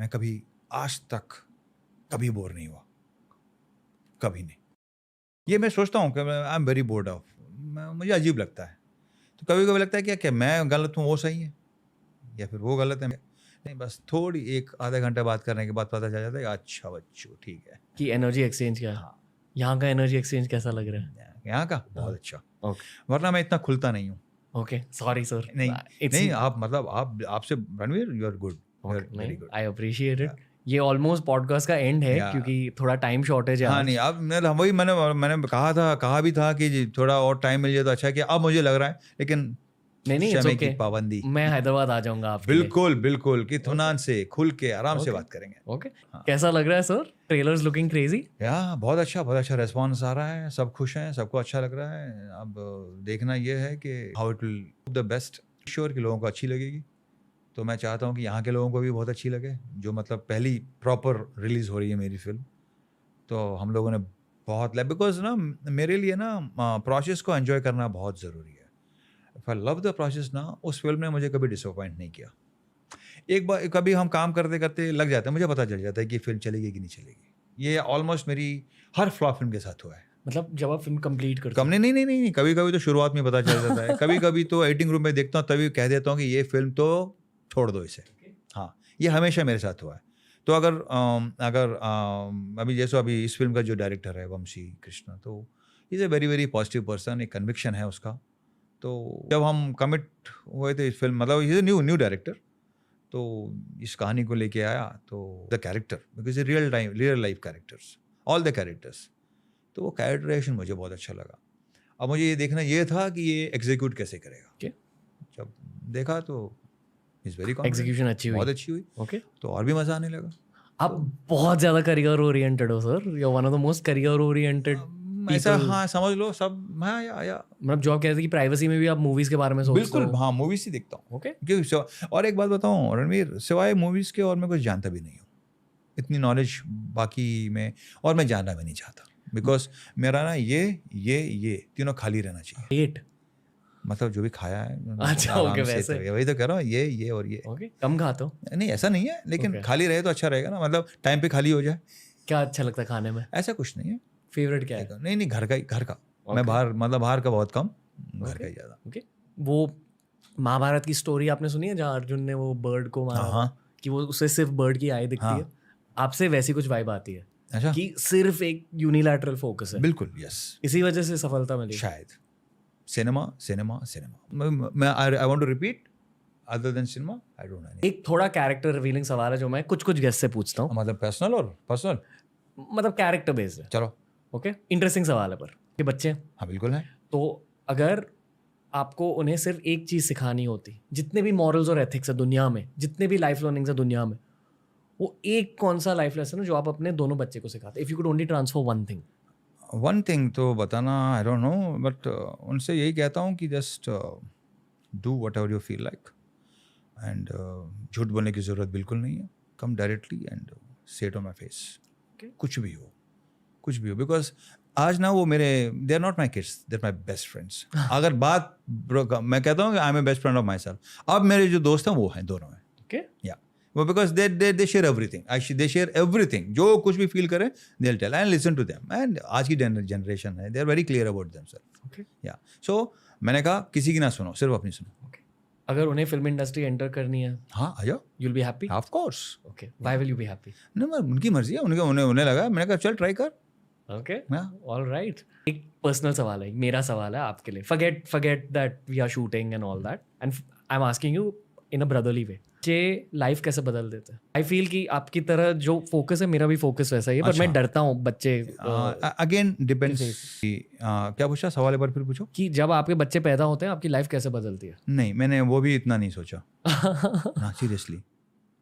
मैं कभी आज तक कभी बोर नहीं हुआ, कभी नहीं। ये मैं सोचता हूँ कि I am very bored of, मुझे अजीब लगता है। तो कभी कभी लगता है कि क्या मैं गलत हूँ, वो सही है, या फिर वो गलत है। नहीं, बस थोड़ी एक आधा घंटा बात करने के बाद पता चल जाता है कि अच्छा बच्चों ठीक है कि एनर्जी एक्सचेंज क्या है। हाँ, यहाँ का एनर्जी एक्सचेंज कैसा लग रहा है? यहाँ का बहुत अच्छा। ओके वरना मैं इतना खुलता नहीं हूँ। Okay sorry sir. नहीं नहीं, आप मतलब आप आपसे Ranveer you are good, very good. I appreciate it. ये ऑलमोस्ट पॉडकास्ट का एंड है क्योंकि थोड़ा टाइम शॉर्टेज है। हाँ नहीं, अब वही मैंने कहा भी था कि थोड़ा और टाइम मिल जाए तो अच्छा है, कि अब मुझे लग रहा है, लेकिन नहीं समय की पाबंदी। मैं हैदराबाद आ जाऊंगा आपके लिए। बिल्कुल बिल्कुल, कि इत्मीनान से खुल के आराम से बात करेंगे। ओके कैसा लग रहा है सर? Trailers looking crazy. या बहुत अच्छा रेस्पॉन्स आ रहा है, सब खुश हैं, सबको अच्छा लग रहा है। अब देखना ये है कि how it will the best. Sure कि लोगों को अच्छी लगेगी, तो मैं चाहता हूँ कि यहाँ के लोगों को भी बहुत अच्छी लगे, जो मतलब पहली प्रॉपर रिलीज़ हो रही है मेरी फिल्म। तो हम लोगों ने बहुत बिकॉज ना मेरे लिए ना प्रोसेस को एंजॉय करना बहुत ज़रूरी है। If I love the process ना, उस फिल्म ने मुझे कभी डिसअपॉइंट नहीं किया। एक बार कभी हम काम करते करते लग जाते हैं, मुझे पता चल जाता है कि फिल्म चलेगी कि नहीं चलेगी। ये ऑलमोस्ट मेरी हर फ्लॉप फिल्म के साथ हुआ है। मतलब जब आप फिल्म कंप्लीट करते कम नहीं, कभी कभी तो शुरुआत में पता चल जाता है। कभी कभी तो एडिटिंग रूम में देखता हूँ, तभी कह देता हूँ कि ये फिल्म तो छोड़ दो इसे। हाँ, ये हमेशा मेरे साथ हुआ है। तो अगर अभी जैसे अभी इस फिल्म का जो डायरेक्टर है वंशी कृष्णा, तो is a very very positive person, एक कन्विक्शन है उसका। तो जब हम कमिट हुए थे इस फिल्म, मतलब इज़ ए न्यू डायरेक्टर, तो इस कहानी को लेके आया, तो the character because real life characters, all the characters, तो वो कैरेक्टराइजेशन मुझे बहुत अच्छा लगा। अब मुझे ये देखना ये था कि ये एग्जीक्यूट कैसे करेगा। जब देखा तो इज़ वेरी कॉन्फिडेंट, एग्जीक्यूशन बहुत अच्छी हुई। ओके तो और भी मज़ा आने लगा। आप बहुत ज़्यादा करियर ओरिएंटेड हो sir. You are one of the most career oriented ऐसा हाँ समझ लो सब। हाँ या मतलब जो आप कहते हैं कि प्राइवेसी में भी आप मूवीज के बारे में सोचते हो। बिल्कुल हाँ, मूवीज ही देखता हूँ। ओके क्योंकि और एक बात बताऊँ रणवीर, सिवाय मूवीज़ के और मैं कुछ जानता भी नहीं हूँ, इतनी नॉलेज बाकी में, और मैं जानना भी नहीं चाहता। बिकॉज मेरा ना ये तीनों खाली रहना चाहिए। एट मतलब जो भी खाया है अच्छा आराम ओके से, वैसे तो वही तो कह रहा हूँ, ये और ये। ओके कम खाते हो? नहीं ऐसा नहीं है, लेकिन Okay. खाली रहे तो अच्छा रहेगा ना, मतलब टाइम पे खाली हो जाए। क्या अच्छा लगता है खाने में? ऐसा कुछ नहीं है। फेवरेट क्या है? नहीं घर का। मैं बाहर का बहुत कम, घर का ही ज़्यादा। ओके वो महाभारत की स्टोरी आपने सुनी है जहाँ अर्जुन ने वो बर्ड को मारा हाँ कि वो उसे सिर्फ बर्ड की आई दिखती है? आपसे वैसी कुछ वाइब आती है अच्छा, कि सिर्फ एक यूनिलैटरल फोकस है? बिल्कुल यस, इसी वजह से सफलता मिली शायद। सिनेमा मैं I want to repeat, other than cinema I don't know. एक थोड़ा कैरेक्टर रिवीलिंग सवाल है जो मैं कुछ गेस्ट से पूछता हूँ, मतलब पर्सनल मतलब कैरेक्टर बेस्ड है। चलो ओके इंटरेस्टिंग सवाल है पर कि बच्चे हाँ बिल्कुल है। तो अगर आपको उन्हें सिर्फ एक चीज़ सिखानी होती, जितने भी मॉरल्स और एथिक्स है दुनिया में, जितने भी लाइफ लर्निंग्स है दुनिया में, वो एक कौन सा लाइफ लेसन है जो आप अपने दोनों बच्चे को सिखाते? If you could only transfer one thing तो बताना आई डोंट नो, बट उनसे यही कहता हूँ कि just do whatever you feel like, and झूठ बोलने की ज़रूरत बिल्कुल नहीं है। Come directly and say it on my face, कुछ भी हो, बिकॉज आज ना वो मेरे, they are not my kids, they are my best friends. अगर बात मैं कहता हूँ कि I am a best friend of myself, अब मेरे जो दोस्त हैं वो हैं, दोनों हैं। ओके या वो because they share everything, they share everything, जो कुछ भी फील करें they will tell and listen to them. And आज की जनरेशन है, they are very clear about themselves. Okay या सो मैंने कहा किसी की ना सुनो, सिर्फ अपनी सुनो। ओके अगर उन्हें फिल्म इंडस्ट्री एंटर करनी है, हाँ आ जाओ, you will be happy? Of course. Okay why will you be happy? नहीं उनकी मर्जी है, उन्हें लगा, मैंने कहा चल ट्राई कर। ओके ऑलराइट एक पर्सनल सवाल है, मेरा सवाल है आपके लिए। Forget that we are shooting and all that, and I am asking you in a brotherly way. ये लाइफ कैसे बदल देते हैं? आई फील कि आपकी तरह जो फोकस है, मेरा भी फोकस वैसा ही है, पर मैं डरता हूँ बच्चे अगेन डिपेंड्स। क्या पूछा सवाल, एक बार फिर पूछो। कि जब आपके बच्चे पैदा होते हैं आपकी लाइफ कैसे बदलती है? नहीं मैंने वो भी इतना नहीं सोचा ना, सीरियसली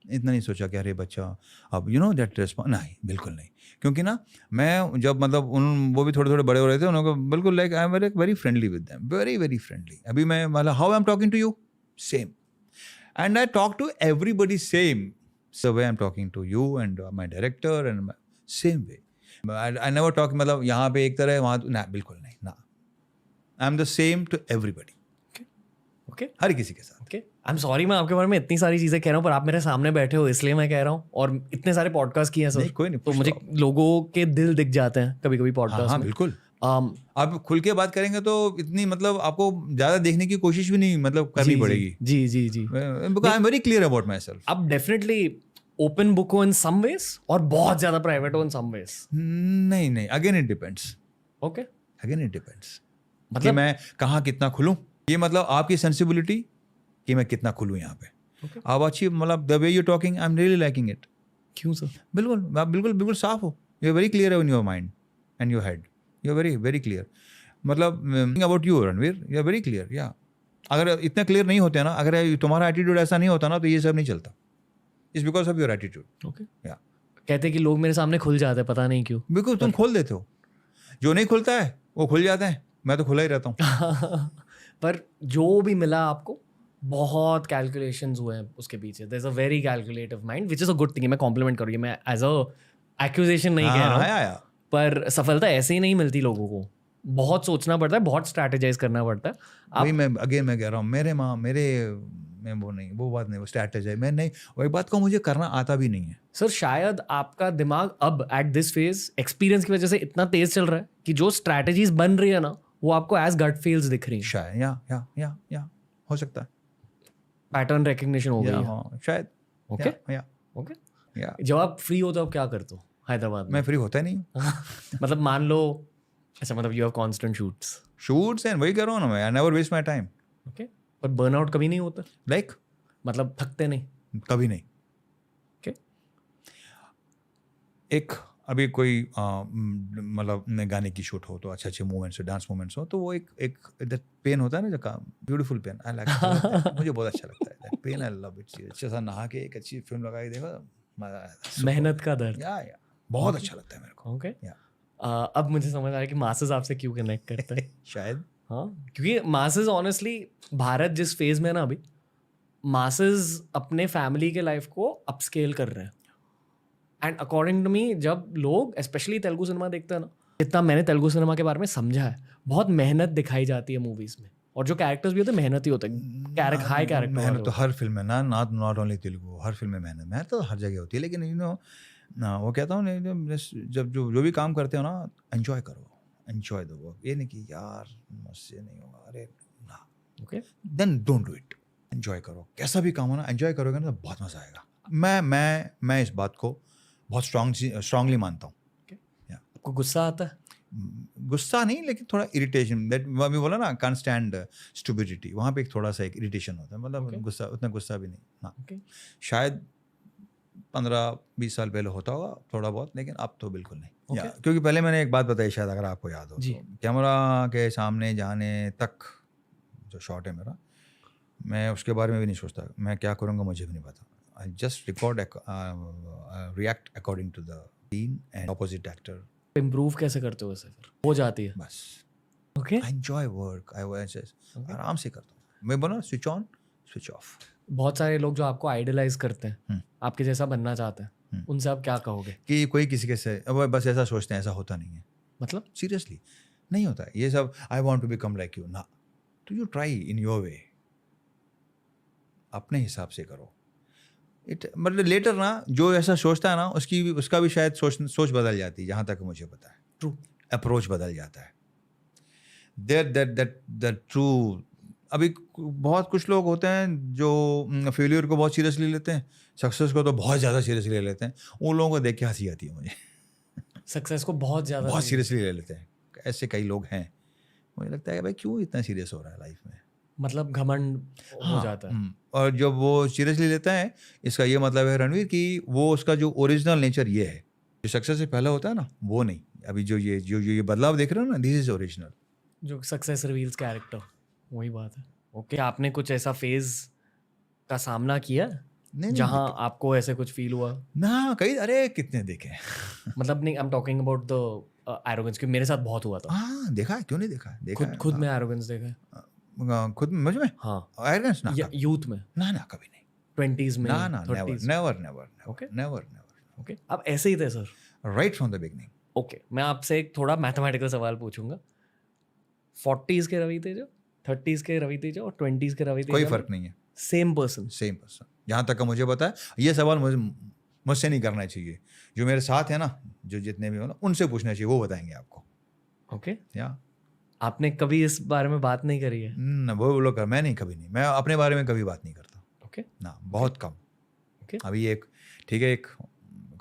इतना नहीं सोचा कि अरे बच्चा अब यू नो दैट रेस्पॉन्स, नहीं बिल्कुल नहीं। क्योंकि ना मैं जब मतलब वो भी थोड़े बड़े हो रहे थे, उनको बिल्कुल like I am very friendly with them, very friendly. अभी मैं मतलब how I am talking to you same, and I talk to everybody same. So way I'm talking to you and my director and same way. I never talk मतलब यहाँ पे एक तरह है, वहाँ ना, बिल्कुल नहीं ना। I'm the same to everybody. Okay. हर किसी के साथ। Okay. आई एम सॉरी, मैं आपके बारे में इतनी सारी चीजें कह रहा हूँ, पर आप मेरे सामने बैठे हो इसलिए मैं कह रहा हूँ, और इतने सारे पॉडकास्ट किए हैं नहीं सर, कोई नहीं, तो पूछ मुझे लो। लोगों के दिल दिख जाते हैं कभी कभी हाँ पॉडकास्ट हाँ में। बिल्कुल, आप खुल के बात करेंगे तो इतनी मतलब आपको ज्यादा देखने की कोशिश भी नहीं मतलब करनी पड़ेगी, जी जी जी। Because I am very clear about myself. आप डेफिनेटली ओपन बुक हो इन सम वेज और बहुत ज्यादा प्राइवेट हो इन सम वेज। नहीं नहीं, again it depends, okay, again it depends कि मतलब मैं कहाँ कितना खुलूँ, ये मतलब आपकी सेंसिबिलिटी कि मैं कितना खुलूँ यहाँ पे। Okay. आप अच्छी मतलब the way you talking I am really liking it. क्यों सर? बिल्कुल, आप बिल्कुल बिल्कुल साफ हो, you are very clear in your mind and your head, you are very very clear. मतलब about you Ranveer, you are very clear. या अगर इतना क्लियर नहीं होते ना, अगर तुम्हारा एटीट्यूड ऐसा नहीं होता ना, तो ये सब नहीं चलता। It's because of your attitude. Okay, या कहते हैं कि लोग मेरे सामने खुल जाते हैं, पता नहीं क्यों। बिल्कुल तुम खोल देते हो, जो नहीं खुलता है वो खुल जाता है, मैं तो खुला ही रहता हूँ। पर जो भी मिला आपको, बहुत कैलकुलेशंस हुए हैं उसके पीछे। There is a very calculative mind, which is a good thing. मैं कॉम्प्लीमेंट करूँगी, मैं एज अ एक्यूजेशन नहीं कह रहा हूँ, पर सफलता ऐसे ही नहीं मिलती लोगों को। बहुत सोचना पड़ता है, बहुत स्ट्रैटेजाइज करना पड़ता है। वही मैं कह रहा हूँ, मैं वो नहीं, वो बात नहीं, वो स्ट्रैटेजी मैं नहीं, वही बात को मुझे करना आता भी नहीं है। सर शायद आपका दिमाग अब एट दिस फेज एक्सपीरियंस की वजह से इतना तेज चल रहा है कि जो स्ट्रैटेजीज बन रही है ना, वो आपको एज गट फील्स दिख रही हैं। शायद या हो सकता है, पैटर्न रिकग्निशन हो गई है। हाँ शायद। ओके या ओके। या जब आप फ्री हो तो आप क्या करते हो हैदराबाद में? मैं फ्री होता ही नहीं हूँ। मतलब मान लो, अच्छा, मतलब you have constant shoots and वही कर रहा हूँ ना मैं, I never waste my time. Okay, पर बर्नआउट कभी नहीं होता? लाइक मतलब थकते नहीं? कभी नहीं। ओके, एक अभी कोई मतलब गाने की शूट हो तो अच्छे अच्छे मूवमेंट्स हो, डांस मूवमेंट्स हो, तो वो एक दैट पेन होता है ना, जो ब्यूटीफुल पेन, आई लाइक, मुझे बहुत अच्छा लगता है that pain, I love it. अच्छा सा नहा के एक अच्छी फिल्म लगाई, देखो मजा आया, मेहनत का दर्द। या बहुत अच्छा लगता है मेरे को। ओके, या अब मुझे समझ आया कि मासेस आपसे क्यों कनेक्ट करते हैं। शायद हाँ, क्योंकि मासेस ऑनेस्टली, भारत जिस फेज में है ना अभी, मासेस अपने फैमिली के लाइफ को अपस्केल कर रहे हैं। एंड अकॉर्डिंग टू मी, जब लोग स्पेशली तेलुगु सिनेमा देखते हैं ना, जितना मैंने तेलुगु सिनेमा के बारे में समझा है, बहुत मेहनत दिखाई जाती है मूवीज में, और जो कैरेक्टर्स भी होते हैं मेहनती होते हैं, हाई कैरेक्टर मेहनत तो हर फिल्म में ना, not only Telugu, her film में मेहनत तो हर जगह होती है, लेकिन वो कहता हूँ जब जो भी काम करते हो ना, एंजॉय करो, एंजॉय दो वर्क। ये नहीं कि यार मुझसे नहीं होगा, अरे ना, okay, then don't do it. Enjoy करो, कैसा भी काम हो ना, एंजॉय करोगे ना तो बहुत मजा आएगा। मैं इस बात को बहुत स्ट्रांगली मानता हूँ। आपको गुस्सा आता है? गुस्सा नहीं, लेकिन थोड़ा इरिटेशन, दैट अभी बोला ना, कांट स्टैंड स्टुपिडिटी, वहाँ पे एक थोड़ा सा एक इरिटेशन होता है, मतलब गुस्सा, उतना गुस्सा भी नहीं ना। शायद 15-20 साल पहले होता होगा थोड़ा बहुत, लेकिन अब तो बिल्कुल नहीं। क्योंकि पहले मैंने एक बात बताई, शायद अगर आपको याद हो, तो कैमरा के सामने जाने तक जो शॉट है मेरा, मैं उसके बारे में भी नहीं सोचता, मैं क्या करूँगा मुझे भी नहीं पता। I just record, react according to the scene and opposite actor. Improve कैसे करते हो वैसे? फिर हो जाती है बस। ओके, आई एंजॉय वर्क, आराम से करता हूँ मैं, बोला स्विच ऑन स्विच ऑफ। बहुत सारे लोग जो आपको आइडलाइज करते हैं, आपके जैसा बनना चाहते हैं, उनसे आप क्या कहोगे? कि कोई किसी के से अब बस ऐसा सोचते हैं, ऐसा होता नहीं है। मतलब सीरियसली नहीं होता है ये सब, I want to become like you ना, तो you try in your way, अपने हिसाब से करो। मतलब लेटर ना, जो ऐसा सोचता है ना, उसका भी शायद सोच बदल जाती है, जहाँ तक मुझे पता है। ट्रू, अप्रोच बदल जाता है। That true. अभी बहुत कुछ लोग होते हैं जो फेलियर को बहुत सीरियसली लेते हैं, सक्सेस को तो बहुत ज़्यादा सीरियसली ले लेते हैं। उन लोगों को देख के हंसी आती है मुझे। सक्सेस को बहुत सीरियसली ले लेते हैं, ऐसे कई लोग हैं। मुझे लगता है कि भाई क्यों इतना सीरियस हो रहा है लाइफ में, मतलब घमंड हो जाता है। और जब वो सीरियसली लेता है, इसका ये मतलब है रणवीर कि वो उसका जो ओरिजिनल नेचर ये है, जो सक्सेस से पहले होता है ना, वो नहीं। अभी जो ये बदलाव देख रहे हो ना, दिस इज ओरिजिनल। जो सक्सेस रिवील्स कैरेक्टर, वही बात है। ओके, आपने कुछ ऐसा फेज का सामना किया जहां आपको ऐसे कुछ फील हुआ ना? कई, अरे कितने देखे। मतलब नहीं, आई am talking about the arrogance, क्योंकि मेरे साथ बहुत हुआ था। हाँ देखा है, क्यों नहीं देखा, देखा खुद में एरोगेंस देखा है? खुद मुझ में? हाँ, एरोगेंस ना, यूथ में, ना कभी नहीं। 20s में, ना 30s? Never. Okay. Never. Okay, आप ऐसे ही थे sir? Right from the beginning. Okay, मैं आपसे एक थोड़ा मैथमेटिकल सवाल पूछूंगा। 40s के रवि तेजा, 30s के रवि तेजा और 20s के रवि तेजा, कोई फर्क नहीं है। Same person. Same person. जहाँ तक का मुझे पता है, ये सवाल मुझसे नहीं करना चाहिए. जो मेरे साथ है ना, जो जितने भी हो ना, उनसे पूछना चाहिए, वो बताएंगे आपको. ओके. या आपने कभी इस बारे में बात नहीं करी है? वो लोग, मैं नहीं, कभी नहीं. मैं अपने बारे में कभी बात नहीं करता. ओके. ना, बहुत कम. ओके. अभी एक ठीक है, एक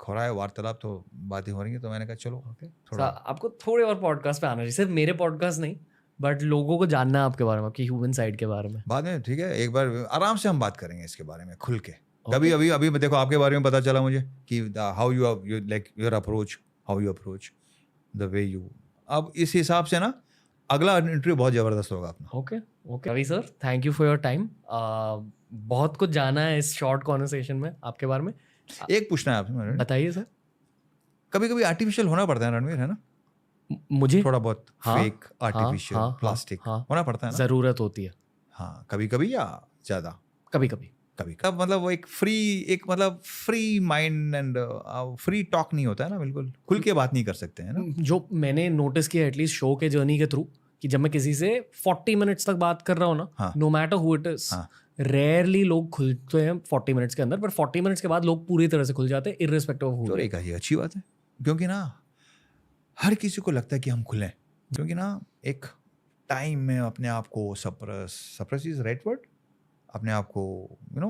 हो रहा है वार्तालाप, तो बातें हो रही हैं, तो मैंने कहा चलो थोड़ा. आपको थोड़े और पॉडकास्ट पे आना चाहिए, सिर्फ मेरे पॉडकास्ट नहीं, बट लोगों को जानना है आपके बारे में, आपकी ह्यूमन साइड के बारे में. बाद में ठीक है, एक बार आराम से हम बात करेंगे इसके बारे में खुल के. कभी अभी देखो, आपके बारे में पता चला मुझे कि how you like your approach, how you approach the way you. अब इस हिसाब से ना अगला इंटरव्यू बहुत जबरदस्त होगा अपना. Okay. Okay Ravi sir, thank you for your time. बहुत कुछ जाना है इस शॉर्ट कॉन्वर्सेशन में आपके बारे में. एक पूछना है आपसे, बताइए सर. कभी कभी आर्टिफिशियल होना पड़ता है रणवीर, है ना? मुझे थोड़ा बहुत हाँ, फेक आर्टिफिशियल प्लास्टिक होना पड़ता है ना? जरूरत होती है. हाँ, कभी कभी या ज्यादा? कभी कभी. कभी कब मतलब वो एक free mind and free talk नहीं होता है ना, बिल्कुल खुल के बात नहीं कर सकते हैं ना. जो मैंने नोटिस किया एटलीस्ट शो के जर्नी के थ्रू, कि जब मैं किसी से 40 मिनट्स तक बात कर रहा हूँ ना, no matter who it is, rarely लोग खुलते हैं 40 मिनट्स के अंदर, पर 40 मिनट्स के बाद लोग पूरी तरह से खुल जाते हैं इर्रेस्पेक्टिव ऑफ हु. तो एक अच्छी बात है, क्योंकि ना हर किसी को लगता है कि हम खुलें, क्योंकि ना एक टाइम में अपने आप को सप्रेस इज राइट वर्ड, अपने आप को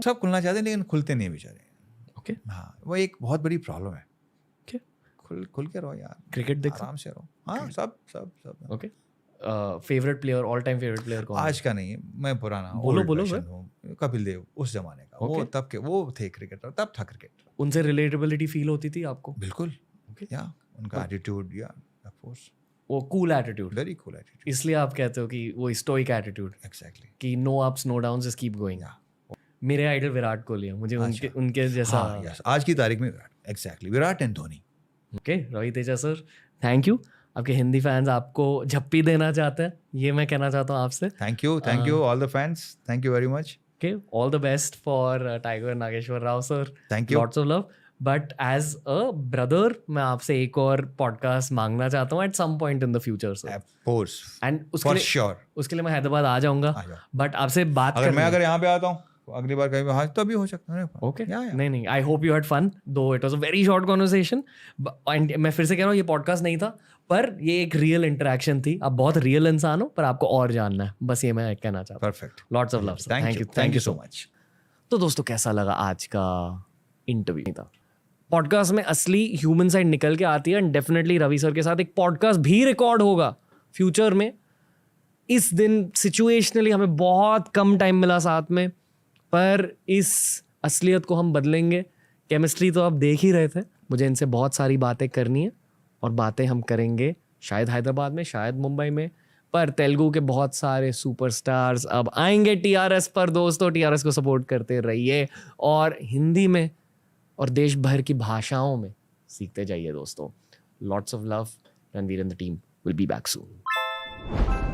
सब खुलना चाहते हैं लेकिन खुलते नहीं बेचारे. ओके. हाँ, वो एक बहुत बड़ी प्रॉब्लम है. ओके. खुल के रहो यार, क्रिकेट देख आराम से रहो. हाँ, सब. Okay. Favourite player, all time favourite player कौन? आज का नहीं, मैं पुराना बोलो कपिल देव, उस जमाने का. वो तब के वो थे क्रिकेटर, तब था क्रिकेट. उनसे रिलेटेबिलिटी फील होती थी आपको? बिल्कुल. या उनका एटीट्यूड, या ऑफ कोर्स, वो cool attitude, very cool attitude. इसलिए आप कहते हो कि वो स्टोइक एटीट्यूड. एग्जैक्टली. कि no ups no downs, just keep going. मेरे आइडल विराट कोहली है, मुझे उनके जैसा. यस, आज की तारीख में exactly Virat and Dhoni. Okay. Ravi Teja sir, thank you. आपके हिंदी फैंस आपको झप्पी देना चाहते हैं, ये मैं कहना चाहता हूँ आपसे. Thank you all the fans, thank you very much. Okay. All the best for Tiger Nageswara Rao sir. Thank you. Lots of love. But as a brother मैं आपसे एक और पॉडकास्ट मांगना चाहता हूँ at some point in the future sir. Of course, and for sure. उसके लिए मैं हैदराबाद आ जाऊंगा, बट आपसे बात अगर यहाँ पे आता हूँ अगली बार कहीं, हाँ तभी हो सकता है. ओके. नहीं, I hope you had fun, though it was a very short conversation. And मैं फिर से कह रहा हूँ, ये पॉडकास्ट नहीं था, पर ये एक रियल इंटरेक्शन थी. आप बहुत रियल इंसान हो, पर आपको और जानना है, बस ये मैं कहना चाहता हूँ. Perfect. Lots of love. Thank you so much. तो दोस्तों, कैसा लगा आज का इंटरव्यू? था पॉडकास्ट में असली ह्यूमन साइड निकल के आती है. एंड डेफिनेटली रवि सर के साथ एक पॉडकास्ट भी रिकॉर्ड होगा फ्यूचर में. इस दिन सिचुएशनली हमें बहुत कम टाइम मिला साथ में, पर इस असलियत को हम बदलेंगे. केमिस्ट्री तो आप देख ही रहे थे. मुझे इनसे बहुत सारी बातें करनी है, और बातें हम करेंगे शायद हैदराबाद में, शायद मुंबई में, पर तेलुगु के बहुत सारे सुपरस्टार्स अब आएंगे TRS पर. दोस्तों, TRS को सपोर्ट करते रहिए, और हिंदी में और देश भर की भाषाओं में सीखते जाइए दोस्तों. Lots of love. Ranveer and the team will be back soon.